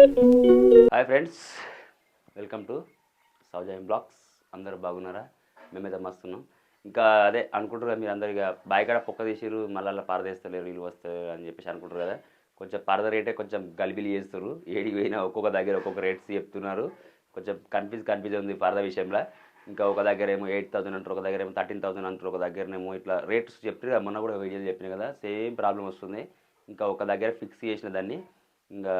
Hi friends, welcome to సౌజాయం blogs. అందరూ బాగున్నారా? మేమైతే మస్తున్నాం. ఇంకా అదే అనుకుంటారు కదా మీరు అందరు, ఇక బాయికాడ పొక్క తీసిరు మళ్ళీ అలా పారదేస్తలేరు, వీళ్ళు వస్తారు అని చెప్పేసి అనుకుంటారు కదా. కొంచెం పారద రేటే కొంచెం గలిబిలి చేస్తారు. ఏడికి పోయినా ఒక్కొక్క దగ్గర ఒక్కొక్క రేట్స్ చెప్తున్నారు. కొంచెం కన్ఫ్యూజ్ ఉంది పారద విషయంలో. ఇంకా ఒక దగ్గర ఏమో 8,000 అంటారు, ఒక దగ్గర ఏమో 13,000 అంటారు, ఒక దగ్గరనేమో ఇట్లా రేట్స్ చెప్తారు. మొన్న కూడా వీడియోలు చెప్పినాయి కదా, సేమ్ ప్రాబ్లం వస్తుంది. ఇంకా ఒక దగ్గర ఫిక్స్ చేసిన దాన్ని ఇంకా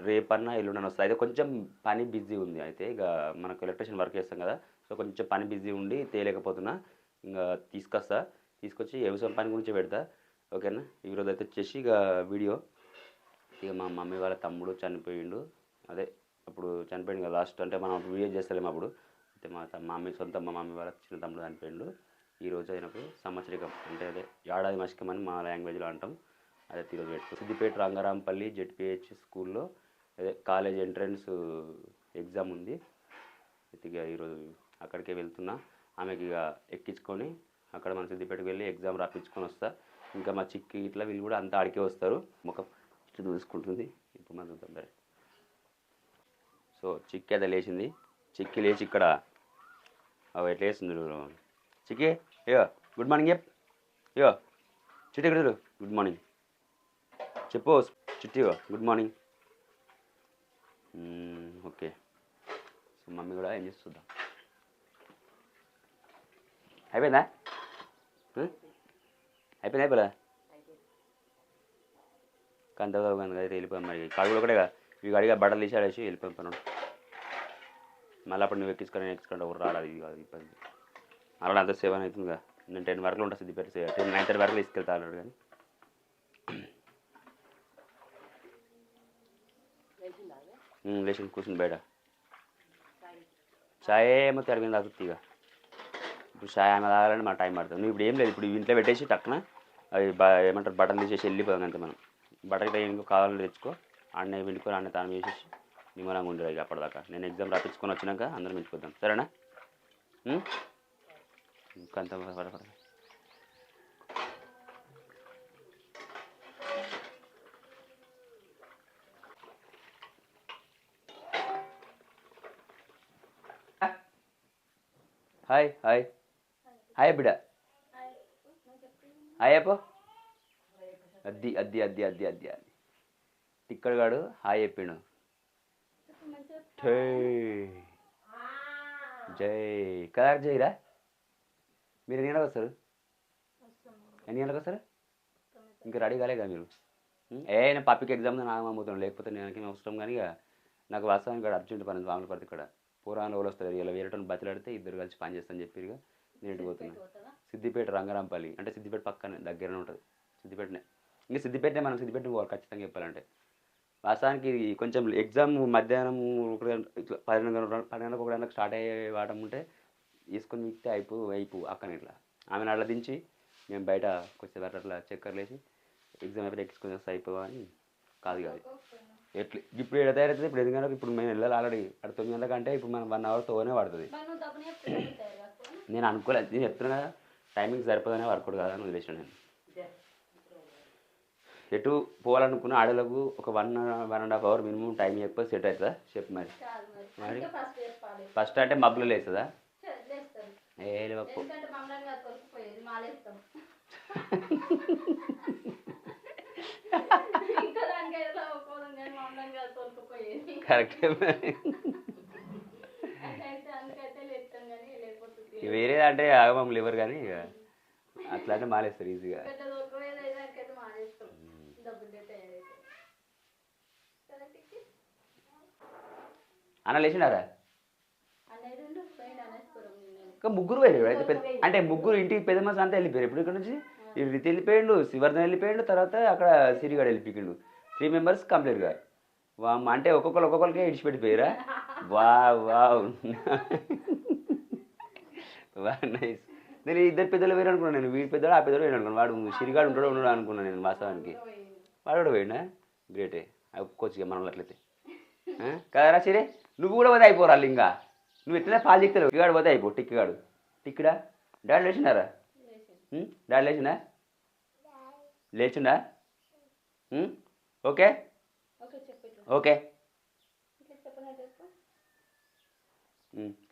రేపన్నా ఎల్లుండని వస్తుంది. అయితే కొంచెం పని బిజీ ఉంది. అయితే ఇక మనకు ఎలక్ట్రిషియన్ వర్క్ చేస్తాం కదా, సో కొంచెం పని బిజీ ఉండి తేలేకపోతున్నా. ఇంకా తీసుకొచ్చి వ్యవసాయం పని గురించి పెడతా. ఓకేనా? ఈరోజు అయితే వచ్చేసి ఇక వీడియో, ఇక మా మమ్మీ వాళ్ళ తమ్ముడు చనిపోయిండు. అదే అప్పుడు చనిపోయింది కదా లాస్ట్, అంటే మనం వీడియో చేస్తలేము అప్పుడు. అయితే మా మమ్మీ వాళ్ళ చిన్న తమ్ముడు చనిపోయిండు. ఈరోజు అయినప్పుడు సంవత్సరికం, అంటే అదే ఏడాది మశకం అని మా లాంగ్వేజ్లో అంటాం. అదే ఈరోజు పెట్టుకో సిద్దిపేట రంగారాంపల్లి జెడ్పిహెచ్ స్కూల్లో అదే కాలేజ్ ఎంట్రన్స్ ఎగ్జామ్ ఉంది. ఇక ఈరోజు అక్కడికే వెళ్తున్నా. ఆమెకి ఇక ఎక్కించుకొని అక్కడ మన సిద్దిపేటకు వెళ్ళి ఎగ్జామ్ రాపించుకొని వస్తా. ఇంకా మా చిక్కి ఇట్లా వీళ్ళు కూడా అంతా ఆడికే వస్తారు. ముఖం ఇట్లా చూసుకుంటుంది. ఇప్పుడు మనం చూద్దాం సరే. సో చిక్కి అయితే లేచింది. చిక్కి లేచి ఇక్కడ ఎట్లా వేస్తుంది చిక్కి. ఇయో గుడ్ మార్నింగ్ చెప్. ఇయో చిట్టి ఇక్కడ గుడ్ మార్నింగ్ చెప్పు. చిట్టి good morning. Okay. So mummy కూడా ఏం చేసి చూద్దాం. అయిపోయిందా? అయిపోయిందా? కానీ కానీ అయితే వెళ్ళిపోయాం. మరి కడుగులో కూడా ఇవి అడిగా బట్టలు తీసాడేసి వెళ్ళిపోయాం పను. మళ్ళీ అప్పుడు నువ్వు ఎక్కించుకుంటే ఎవరు రాలేదు. ఇది కాదు ఇబ్బంది. అలా అంత 7 అవుతుందిగా. నేను 10 వరకు ఉంటుంది సిద్దిపేట. 9:30 వరకు తీసుకెళ్తా అన్నాడు. కానీ లేచి కూర్చుని బయట చాయ్ ఏమో తిరిగింది తాగుతుంది. ఇక ఇప్పుడు చాయ్ ఆమె తాగాలంటే మన టైం పడుతుంది. నువ్వు ఇప్పుడు ఏం లేదు, ఇప్పుడు ఇంట్లో పెట్టేసి టక్కున అవి ఏమంటారు బట్టలు తీసేసి వెళ్ళిపోయాం. అంతే మనం బట్టలు ఇంకో కావాలని తెచ్చుకో, ఆడనే వెళ్ళిపోయి ఆడనే తాను వేసేసి నిమ్మలంగా ఉండేది. ఇక అప్పటిదాకా నేను ఎగ్జామ్ రాపించుకొని వచ్చినాక అందరం వెళ్ళిపోద్దాం. సరేనా? ఇంకంత హాయ్ హాయ్ హాయ్ బిడ్డ. హాయ్ అప్పో. అద్ది అద్ది అద్ది అద్ది అద్ది అది టిక్కడగాడు హాయ్ చెప్పిండు. జై కదా జైరా. మీరు ఎన్ని గంటలకు వస్తారు? ఎన్ని గంటలకు వస్తారు? ఇంకా రెడీ కాలేగా మీరు? నేను పప్పికి ఎగ్జామ్ నాకు అమ్ముతాను, లేకపోతే నేను అవసరం. కానీ ఇక నాకు వాస్తవానికి ఇక్కడ అర్జెంట్ పని వాములు పడితే ఇక్కడ పూరాన్ని వాళ్ళు వస్తారు. ఇలా వేరేటోని బతిలాడితే ఇద్దరు కలిసి పని చేస్తాను చెప్పి ఇక నేను ఇంటికి పోతున్నాను. సిద్దిపేట రంగారాంపల్లి అంటే సిద్దిపేట పక్కనే దగ్గరనే ఉంటుంది. సిద్దిపేటనే, ఇంకా సిద్దిపేటనే. మనం సిద్దిపేట పోవాలి ఖచ్చితంగా చెప్పాలంటే. వాస్తవానికి కొంచెం ఎగ్జామ్ మధ్యాహ్నం 12 గంటలకు స్టార్ట్ అయ్యే వాటం ఉంటే తీసుకొని మిక్తే అయిపు అక్కన ఇట్లా ఆమెను అట్లా దించి మేము బయట కొంచెం అట్లా చక్కర్లు వేసి ఎగ్జామ్ అయిపోయి ఎక్కించుకొని వస్తే అయిపోవని కాదు. ఎట్లా ఇప్పుడు ఏడ తయారవుతుంది? ఇప్పుడు 8 గంటలకు ఇప్పుడు మేము వెళ్ళాలి ఆల్రెడీ. అక్కడ 9 గంటలకంటే ఇప్పుడు మనం 1 అవర్ తోనే పడుతుంది. నేను అనుకోలేదు, నేను చెప్తున్నా కదా టైమింగ్ సరిపోదనే వర్కౌట్ కాదని వదిలేసాను. నేను ఎటు పోవాలనుకున్న ఆడలకు ఒక 1.5 అవర్ మినిమం టైం చెప్పి సెట్ అవుతుందా చెప్పు. మరి ఫస్ట్ అంటే మబ్బులు లేస్తుందా? కరెక్టే. వేరే అంటే ఆగమం లేవరు, కానీ ఇక అట్లా అంటే మానేస్తారు ఈజీగా. అన్న లేచినారా? ఇంకా ముగ్గురు పోయారు అయితే పెద్ద, అంటే ముగ్గురు ఇంటికి పెద్ద మనిషి అంతా వెళ్ళిపోయారు. ఎప్పుడు ఇక్కడ నుంచి రీతి వెళ్ళిపోయాడు, శివర్ధన్ వెళ్ళిపోయాడు, తర్వాత అక్కడ సిరిగాడు వెళ్ళిపోయాడు. 3 మెంబర్స్ కంప్లీట్గా. అంటే ఒక్కొక్కరికే ఇడిచిపెట్టిపోయారా? Wow nice. నేను ఇద్దరు పెద్దలు వేరు అనుకున్నాను. నేను వీడి పెద్దలు ఆ పెద్దలు వేరు అనుకున్నాను. వాడు సిరిగాడు ఉండడు అనుకున్నాను నేను. వాస్తవానికి వాడు కూడా పోయినా గ్రేటే. ఒక్కొచ్చిగా మనం అట్లయితే కదరా సిరే. నువ్వు కూడా పోతే అయిపోరాళ్ళు. ఇంకా నువ్వు ఎట్లా పాలు చిక్తావు. టిక్కిగాడు పోతే అయిపో. టిక్కిడా డాడీ లేచినారా? డాడీ లేచిండా? ఓకే ఓకే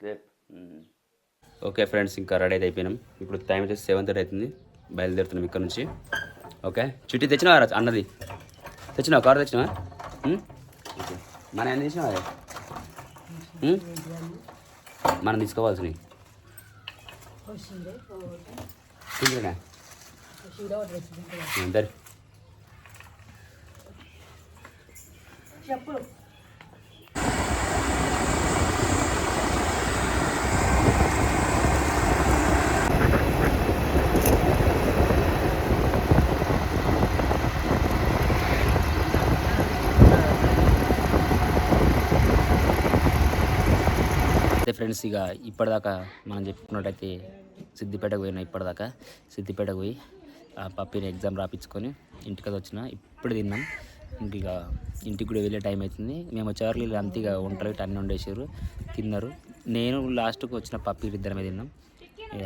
రేపు ఓకే ఫ్రెండ్స్, ఇంకా రెడీ అయితే అయిపోయినాం. ఇప్పుడు టైం వచ్చేసి 7:30 అవుతుంది. బయలుదేరుతున్నాం ఇక్కడ నుంచి. ఓకే, చుట్టి తెచ్చినావా అన్నది? తెచ్చినావా? కారు తెచ్చినావా? ఓకే, మన ఏం తెచ్చినావా? మనం తీసుకోవాల్సినవి తింటున్నా అందరు చెప్పు. అయితే ఫ్రెండ్స్, ఇక ఇప్పటిదాకా మనం చెప్పుకున్నట్టయితే సిద్దిపేటకు పోయినా. ఇప్పటిదాకా సిద్దిపేటకు పోయి ఆ పప్పిని ఎగ్జామ్ రాపించుకొని ఇంటికి వచ్చిన. ఇప్పుడు తిన్నాం. ఇంక ఇంటికి కూడా వెళ్ళే టైం అవుతుంది. మేము వచ్చేవారు వీళ్ళు అంత ఇక వంటలు ఇటు అన్నీ వండేసారు, తిన్నారు. నేను లాస్ట్కి వచ్చిన పప్పి ఇద్దరమే తిన్నాం. ఇక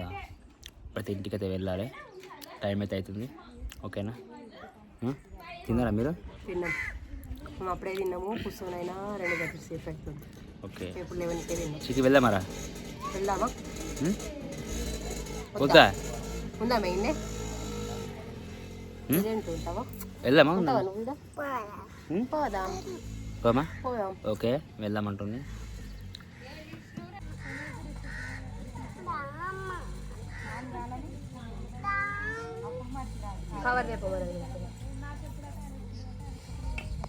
ప్రతి ఇంటికి అయితే వెళ్ళాలి, టైం అయితే అవుతుంది. ఓకేనా? తిన్నారా మీరు? తిన్నాం, మేము అప్పుడే తిన్నాము. కూర్చొనైనా 2 గంటల సేపు అవుతుంది. ఓకే, ఇప్పుడు 11కే తిన్నాం. సిటీకి వెళ్దామారా? వెళ్దామా? వద్దా? ఉందా మెయిన్ ఉంటావా? వెళ్దామా? నువ్వు కూడా పోదాం. పోమా? పోదాం. ఓకే, వెళ్దామంటుంది. కవర్ రేపు